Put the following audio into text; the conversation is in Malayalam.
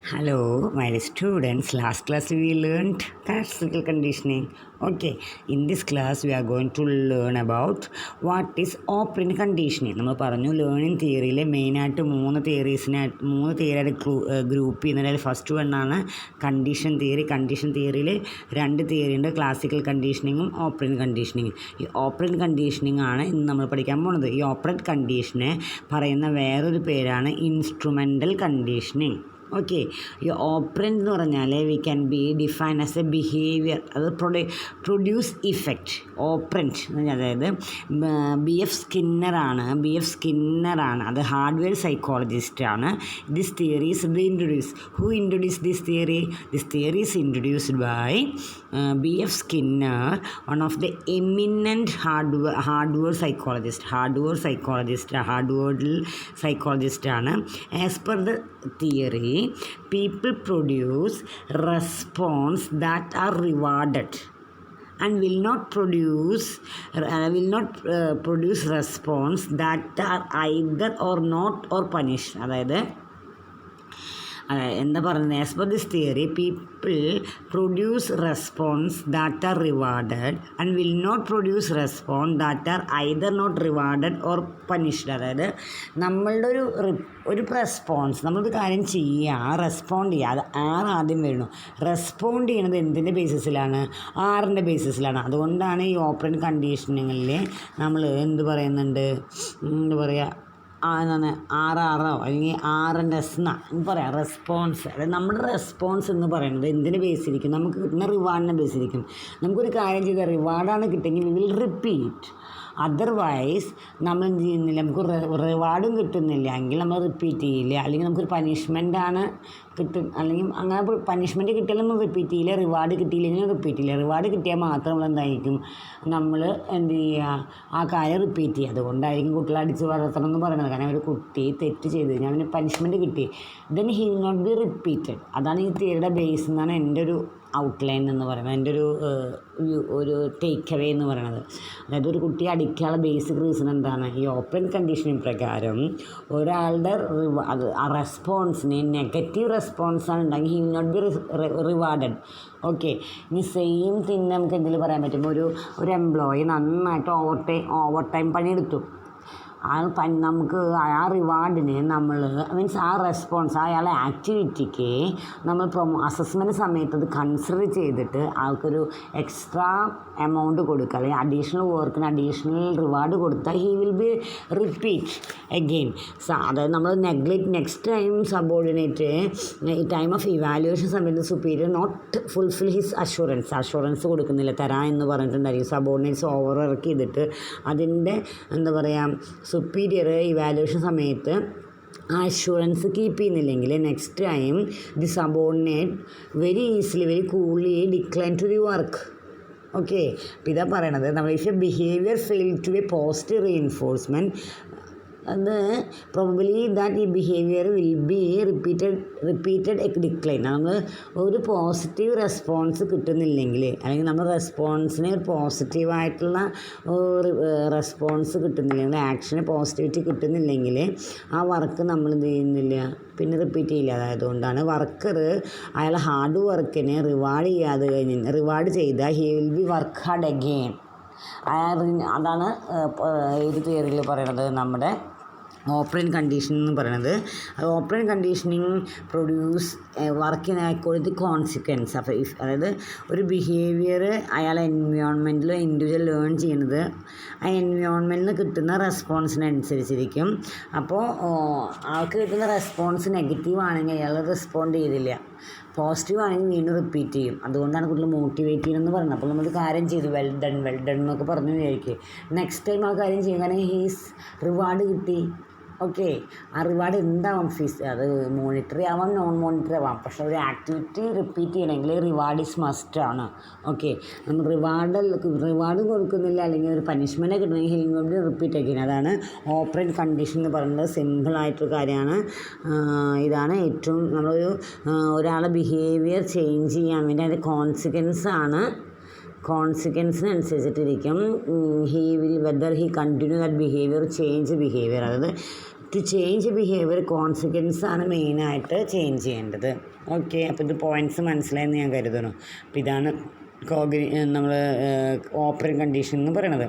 Hello, my students. Last class we learned classical conditioning. Okay, in this class we are going to learn about what is operant conditioning. നമ്മൾ പറഞ്ഞു ലേണിംഗ് തിയറിയിലെ മെയിനായിട്ട് മൂന്ന് തിയറിയായിട്ട് ഗ്രൂപ്പ് ചെയ്യുന്നതിൽ ഫസ്റ്റ് വണ്ണാണ് കണ്ടീഷൻ തിയറി. കണ്ടീഷൻ തിയറിയിൽ രണ്ട് തിയറി ഉണ്ട്, ക്ലാസിക്കൽ കണ്ടീഷനിങ്ങും ഓപ്പറന്റ് കണ്ടീഷനിങ്ങും. ഈ ഓപ്പറന്റ് കണ്ടീഷനിങ് ആണ് ഇന്ന് നമ്മൾ പഠിക്കാൻ പോകുന്നത്. ഈ ഓപ്പറന്റ് കണ്ടീഷനെ പറയുന്ന വേറൊരു പേരാണ് ഇൻസ്ട്രുമെൻ്റൽ കണ്ടീഷനിങ്. ഓക്കെ, ഈ ഓപ്പറൻ്റ് എന്ന് പറഞ്ഞാൽ we can be define as a behaviour, അത് പ്രൊഡ്യൂസ് ഇഫക്റ്റ്. ഓപ്പറൻ്റ് എന്ന് പറഞ്ഞാൽ അതായത് ബി എഫ് സ്കിന്നറാണ്, അത് ഹാർഡ്വെയർ സൈക്കോളജിസ്റ്റാണ്. This theory is introduce. Who introduce this theory? This theory is introduced by B.F. Skinner, one of the eminent hardware psychologist ആണ്. As per the theory, people produce response that are rewarded and will not produce response that are either or not or punished. അതായത് എന്താ പറയുന്നത്? As per this theory people produce response that are rewarded and will not produce response that are either not rewarded or punished. അതായത് നമ്മളുടെ ഒരു റെസ്പോൺസ്, നമ്മളൊരു കാര്യം ചെയ്യുക, റെസ്പോണ്ട് ചെയ്യുക, അത് ആദ്യം വരണം. റെസ്പോണ്ട് ചെയ്യണത് എന്തിൻ്റെ ബേസിസിലാണ്? ആറിൻ്റെ ബേസിസിലാണ്. അതുകൊണ്ടാണ് ഈ ഓപ്പറൻ്റ് കണ്ടീഷനിങ്ങിൽ നമ്മൾ എന്ത് പറയുന്നുണ്ട്, എന്താ പറയുക, ആറോ അല്ലെങ്കിൽ R&S എന്ന് പറയാം, റെസ്പോൺസ്. അതായത് നമ്മുടെ റെസ്പോൺസ് എന്ന് പറയുന്നത് എന്തിനെ ബേസിലിരിക്കും? നമുക്ക് കിട്ടുന്ന റിവാർഡിനെ ബേസിലിരിക്കും. നമുക്കൊരു കാര്യം ചെയ്താൽ റിവാർഡാണ് കിട്ടുമെങ്കിൽ വി വിൽ റിപ്പീറ്റ്. അതർവൈസ് നമ്മൾ എന്ത് ചെയ്യുന്നില്ല, നമുക്ക് റിവാർഡും കിട്ടുന്നില്ല എങ്കിൽ നമ്മൾ റിപ്പീറ്റ് ചെയ്യില്ല. അല്ലെങ്കിൽ നമുക്കൊരു പനിഷ്മെൻറ്റാണ് അല്ലെങ്കിൽ അങ്ങനെ പനിഷ്മെൻറ്റ് കിട്ടിയാലും നമ്മൾ റിപ്പീറ്റ് ചെയ്യില്ല, റിവാർഡ് കിട്ടിയില്ലെങ്കിലും റിപ്പീറ്റ് ചെയ്യില്ല. റിവാർഡ് കിട്ടിയാൽ മാത്രം നമ്മൾ എന്തായിരിക്കും, നമ്മൾ എന്ത് ചെയ്യുക, ആ കാര്യം റിപ്പീറ്റ് ചെയ്യുക. അതുകൊണ്ടായിരിക്കും കുട്ടികളെ അടിച്ച് വളർത്തണം എന്ന് പറയുന്നത്. കാരണം ഒരു കുട്ടി തെറ്റ് ചെയ്ത് കഴിഞ്ഞാൽ അവന് പനിഷ്മെൻറ്റ് കിട്ടി, then he will not be repeated. അതാണ് ഈ തിയറിയുടെ ബേസ് എന്നാണ് എൻ്റെ ഒരു ഔട്ട്ലൈൻ എന്ന് പറയുന്നത്, എൻ്റെ ഒരു ടേക്ക് അവേ എന്ന് പറയുന്നത്. അതായത് ഒരു കുട്ടിയെ അടിക്കാനുള്ള ബേസിക് റീസൺ എന്താണ്? ഈ ഓപ്പറൻ്റ് കണ്ടീഷനിങ് പ്രകാരം ഒരാളുടെ ആ റെസ്പോൺസിന് നെഗറ്റീവ് റെസ്പോൺസാണ് ഉണ്ടെങ്കിൽ he will not be rewarded. Okay, ഇനി സെയിം തിങ് നമുക്ക് എന്തെങ്കിലും പറയാൻ പറ്റും. ഒരു എംപ്ലോയി നന്നായിട്ട് ഓവർ ടൈം പണിയെടുത്തു. നമുക്ക് ആ റിവാർഡിന് നമ്മൾ മീൻസ് ആ റെസ്പോൺസ് അയാളെ ആക്ടിവിറ്റിക്ക് നമ്മൾ അസസ്മെൻറ്റ് സമയത്ത് അത് കൺസിഡർ ചെയ്തിട്ട് ആൾക്കൊരു എക്സ്ട്രാ എമൗണ്ട് കൊടുക്കുക, അല്ലെങ്കിൽ അഡീഷണൽ വർക്കിന് അഡീഷണൽ റിവാർഡ് കൊടുത്താൽ he will be repeat again. അതായത് നമ്മൾ നെക്സ്റ്റ് ടൈം സബോർഡിനേറ്റ് ഈ ടൈം ഓഫ് ഇവാലുവേഷൻ സമയത്ത് superior not fulfil his assurance കൊടുക്കുന്നില്ല, തരാം എന്ന് പറഞ്ഞിട്ടുണ്ടായിരിക്കും. സബോർഡിനേറ്റ്സ് ഓവർ വർക്ക് ചെയ്തിട്ട് അതിൻ്റെ എന്താ പറയുക, സുപ്പീരിയർ ഇവാലുവേഷൻ സമയത്ത് ആ അഷുറൻസ് കീപ്പ് ചെയ്യുന്നില്ലെങ്കിൽ next time the subordinate very easily very coolly decline to the work. Okay, അപ്പോൾ ഇതാ പറയണത്, നമ്മൾ if a behaviour fail to a positive reinforcement, അത് പ്രോബബ്ലി ദാറ്റ് ഈ behaviour will be repeated decline. നമ്മൾ ഒരു പോസിറ്റീവ് റെസ്പോൺസ് കിട്ടുന്നില്ലെങ്കിൽ, അല്ലെങ്കിൽ നമ്മൾ റെസ്പോൺസിന് ഒരു പോസിറ്റീവായിട്ടുള്ള റെസ്പോൺസ് കിട്ടുന്നില്ലെങ്കിൽ, ആക്ഷന് പോസിറ്റിവിറ്റി കിട്ടുന്നില്ലെങ്കിൽ ആ വർക്ക് നമ്മൾ എന്ത് ചെയ്യുന്നില്ല, പിന്നെ റിപ്പീറ്റ് ചെയ്യില്ല. അതായതുകൊണ്ടാണ് വർക്കർ അയാൾ ഹാർഡ് വർക്കിനെ റിവാർഡ് ചെയ്താൽ he will B work hard again. അതാണ് ഒരു തിയറിയിൽ പറയണത് നമ്മുടെ ഓപ്പറൻ്റ് കണ്ടീഷൻ എന്ന് പറയുന്നത്. ഓപ്പറൻ്റ് കണ്ടീഷനിങ് പ്രൊഡ്യൂസ് വർക്കിന് അക്കോർഡിംഗ് ടു കോൺസിക്വൻസ്. അപ്പോൾ അതായത് ഒരു ബിഹേവിയർ അയാളെ എൻവയോൺമെൻറ്റിൽ ഇൻഡിവിജ്വൽ ലേൺ ചെയ്യുന്നത് ആ എൻവയോൺമെൻറ്റിൽ കിട്ടുന്ന റെസ്പോൺസിനനുസരിച്ചിരിക്കും. അപ്പോൾ ആൾക്ക് കിട്ടുന്ന റെസ്പോൺസ് നെഗറ്റീവ് ആണെങ്കിൽ അയാൾ റെസ്പോണ്ട് ചെയ്തില്ല, പോസിറ്റീവ് ആണെങ്കിൽ വീണ്ടും റിപ്പീറ്റ് ചെയ്യും. അതുകൊണ്ടാണ് കൂടുതൽ മോട്ടിവേറ്റ് ചെയ്യുന്നതെന്ന് പറയുന്നത്. അപ്പോൾ നമ്മൾ കാര്യം ചെയ്തു, വെൽ ഡൺ എന്നൊക്കെ പറഞ്ഞു വിചാരിക്കും. നെക്സ്റ്റ് ടൈം ആ കാര്യം ചെയ്യുകയാണെങ്കിൽ ഹീസ് റിവാർഡ് കിട്ടി. ഓക്കെ, ആ റിവാർഡ് എന്താവും, അത് മോണിറ്ററി ആവാം, നോൺ മോണിറ്ററി ആവാം. പക്ഷേ ഒരു ആക്ടിവിറ്റി റിപ്പീറ്റ് ചെയ്യണമെങ്കിൽ റിവാർഡ് ഈസ് മസ്റ്റ് ആണ്. ഓക്കെ, നമ്മൾ റിവാർഡ് കൊടുക്കുന്നില്ല അല്ലെങ്കിൽ ഒരു പനിഷ്മെൻറ്റ് കിട്ടണമെങ്കിൽ he will be repeat again. അതാണ് ഓപ്പറൻ്റ് കണ്ടീഷൻ എന്ന് പറയുന്നത്. സിമ്പിളായിട്ടൊരു കാര്യമാണ്. ഇതാണ് ഏറ്റവും ഒരാളെ ബിഹേവിയർ ചേഞ്ച് ചെയ്യാൻ വേണ്ടി അതിൻ്റെ കോൺസിക്വൻസിനനുസരിച്ചിട്ടിരിക്കും he will whether he continue that behaviour change behaviour. അതായത് ടു ചേഞ്ച് ബിഹേവിയർ കോൺസിക്വൻസ് ആണ് മെയിനായിട്ട് ചേഞ്ച് ചെയ്യേണ്ടത്. ഓക്കെ, അപ്പോൾ ഇത് പോയിൻറ്റ്സ് മനസ്സിലായെന്ന് ഞാൻ കരുതുന്നു. അപ്പോൾ ഇതാണ് നമ്മൾ ഓപ്പറേറ്റ് കണ്ടീഷൻ എന്ന് പറയണത്.